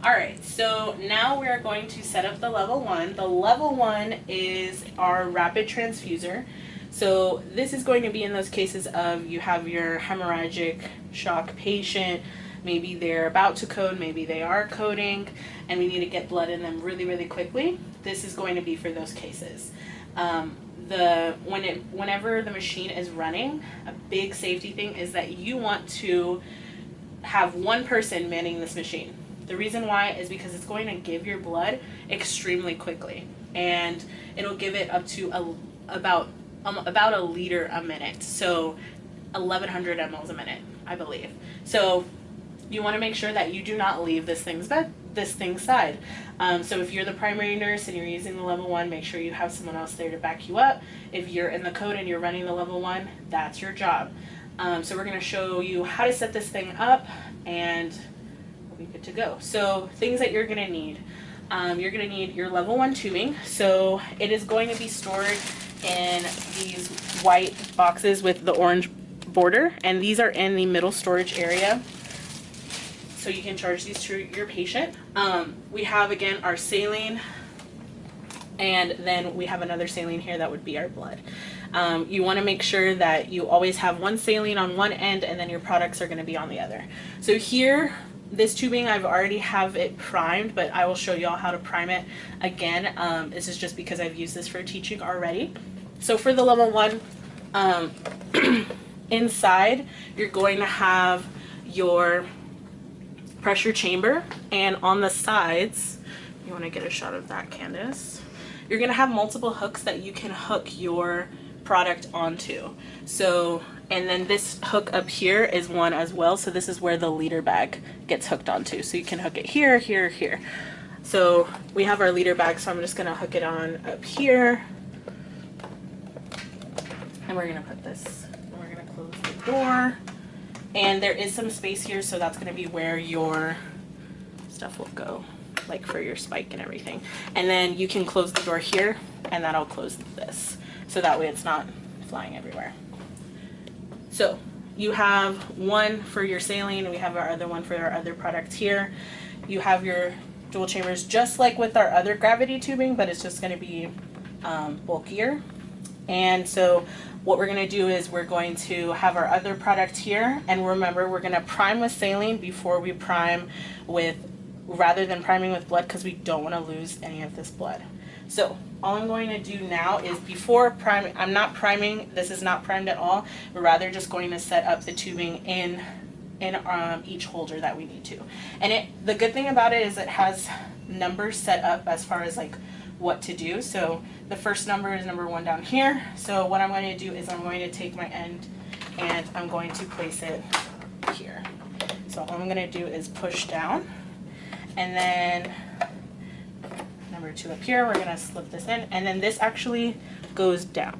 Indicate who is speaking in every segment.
Speaker 1: All right, so now we're going to set up the level 1. The level 1 is our rapid transfuser. So this is going to be in those cases of you have your hemorrhagic shock patient, maybe they're about to code, maybe they are coding, and we need to get blood in them really, really quickly. This is going to be for those cases. Whenever the machine is running, a big safety thing is that you want to have one person manning this machine. The reason why is because it's going to give your blood extremely quickly, and it'll give it up to about a liter a minute, so 1100 mLs a minute, I believe. So you want to make sure that you do not leave this thing's side. So if you're the primary nurse and you're using the level 1, make sure you have someone else there to back you up. If you're in the code and you're running the level 1, that's your job. So we're going to show you how to set this thing up, and we'll be good to go. So things that you're going to need. You're going to need your level 1 tubing. So it is going to be stored in these white boxes with the orange border, and these are in the middle storage area, so you can charge these to your patient. We have, again, our saline, and then we have another saline here that would be our blood. You want to make sure that you always have one saline on one end, and then your products are going to be on the other. So here, this tubing, I've already have it primed, but I will show y'all how to prime it again. This is just because I've used this for teaching already. So for the level 1, inside, you're going to have your pressure chamber, and on the sides, you want to get a shot of that, Candace, you're going to have multiple hooks that you can hook your product onto. So, and then this hook up here is one as well, so this is where the liter bag gets hooked onto. So you can hook it here, here, here. So we have our liter bag, so I'm just going to hook it on up here, and we're going to put this, and we're going to close the door. And there is some space here, so that's going to be where your stuff will go, like for your spike and everything. And then you can close the door here, and that'll close this, so that way it's not flying everywhere. So you have one for your saline, and we have our other one for our other product here. You have your dual chambers, just like with our other gravity tubing, but it's just going to be bulkier. And so what we're going to do is we're going to have our other product here, and remember, we're going to prime with saline before we prime with, rather than priming with blood, because we don't want to lose any of this blood. So all I'm going to do now is, before priming, I'm not priming, this is not primed at all, we're rather just going to set up the tubing in each holder that we need to. And the good thing about it is it has numbers set up as far as like what to do. So the first number is number 1 down here. So what I'm going to do is I'm going to take my end and I'm going to place it here. So all I'm going to do is push down, and then number 2 up here, we're going to slip this in, and then this actually goes down.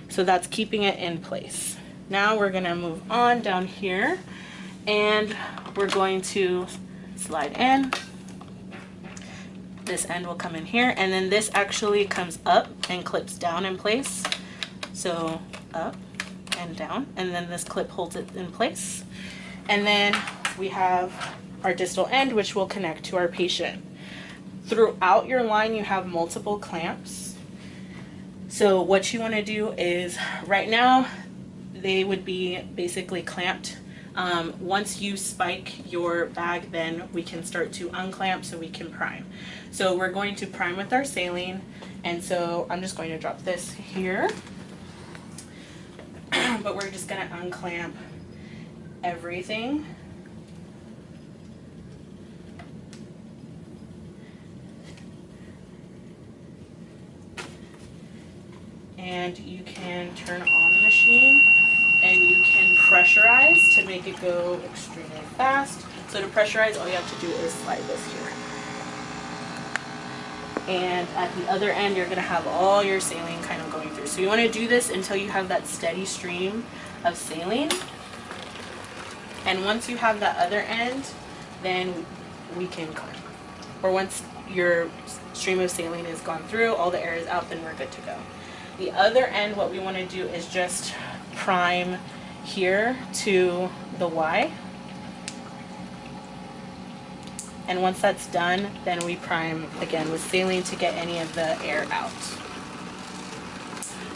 Speaker 1: So that's keeping it in place. Now we're going to move on down here, and we're going to slide in. This end will come in here, and then this actually comes up and clips down in place. So up and down, and then this clip holds it in place. And then we have our distal end, which will connect to our patient. Throughout your line, you have multiple clamps. So what you want to do is, right now, they would be basically clamped. Once you spike your bag, then we can start to unclamp so we can prime. So we're going to prime with our saline, and so I'm just going to drop this here, but we're just going to unclamp everything. And you can turn on the machine, and you can pressurize to make it go extremely fast. So to pressurize, all you have to do is slide this here. And at the other end, you're going to have all your saline kind of going through. So you want to do this until you have that steady stream of saline. And once you have that other end, then we can clamp. Or once your stream of saline is gone through, all the air is out, then we're good to go. The other end, what we want to do is just prime here to the Y. And once that's done, then we prime again with saline to get any of the air out.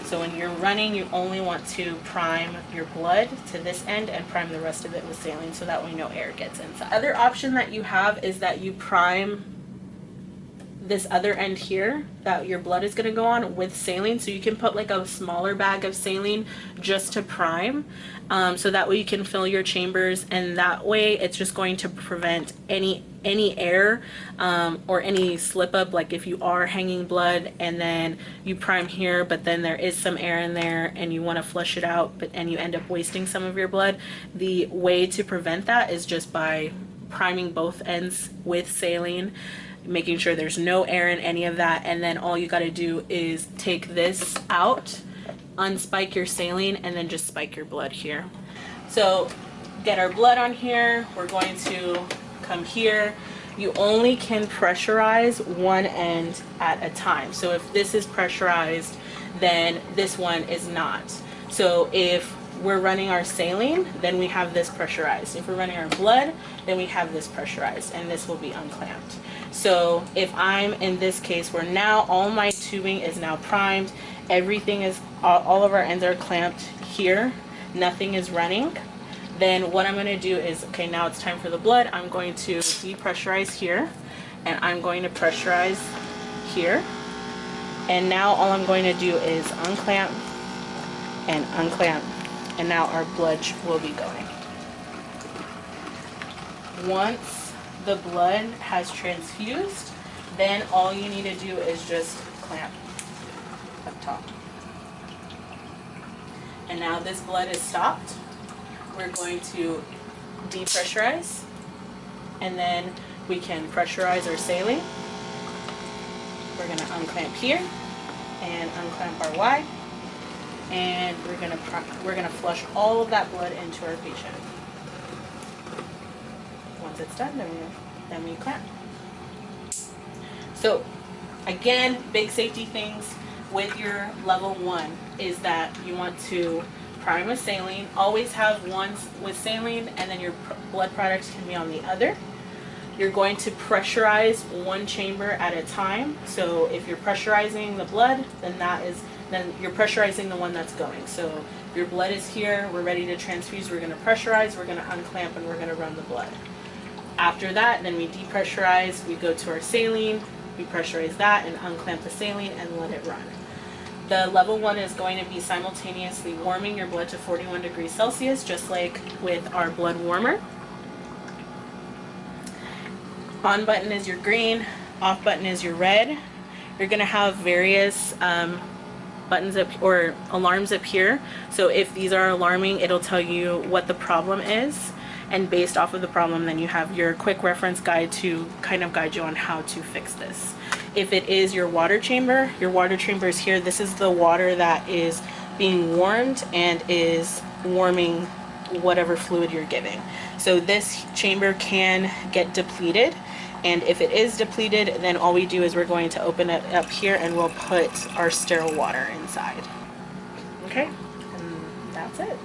Speaker 1: So when you're running, you only want to prime your blood to this end and prime the rest of it with saline so that way no air gets inside. Other option that you have is that you prime this other end here that your blood is going to go on with saline. So you can put like a smaller bag of saline just to prime, so that way you can fill your chambers, and that way it's just going to prevent any air or any slip up. Like if you are hanging blood and then you prime here but then there is some air in there and you want to flush it out and you end up wasting some of your blood, the way to prevent that is just by priming both ends with saline, making sure there's no air in any of that, and then all you got to do is take this out, unspike your saline, and then just spike your blood here. So get our blood on here. We're going to come here. You only can pressurize one end at a time. So if this is pressurized, then this one is not. So if we're running our saline, then we have this pressurized. If we're running our blood, then we have this pressurized, and this will be unclamped. So if I'm in this case where now all my tubing is now primed, everything is, all of our ends are clamped here, nothing is running, then what I'm going to do is, okay, now it's time for the blood. I'm going to depressurize here, and I'm going to pressurize here, and now all I'm going to do is unclamp and unclamp, and now our blood will be going. Once the blood has transfused, then all you need to do is just clamp up top. And now this blood is stopped. We're going to depressurize, and then we can pressurize our saline. We're going to unclamp here and unclamp our Y, and we're going to flush all of that blood into our patient. Once it's done, then we clamp. So again, big safety things with your level 1 is that you want to prime with saline. Always have one with saline, and then your blood products can be on the other. You're going to pressurize one chamber at a time. So if you're pressurizing the blood, then you're pressurizing the one that's going. So if your blood is here, we're ready to transfuse, we're going to pressurize, we're going to unclamp, and we're going to run the blood. After that, then we depressurize, we go to our saline, we pressurize that and unclamp the saline and let it run. The level 1 is going to be simultaneously warming your blood to 41 degrees Celsius, just like with our blood warmer. On button is your green, off button is your red. You're going to have various buttons up or alarms up here. So if these are alarming, it'll tell you what the problem is. And based off of the problem, then you have your quick reference guide to kind of guide you on how to fix this. If it is your water chamber is here. This is the water that is being warmed and is warming whatever fluid you're giving. So this chamber can get depleted, and if it is depleted, then all we do is we're going to open it up here and we'll put our sterile water inside. Okay, and that's it.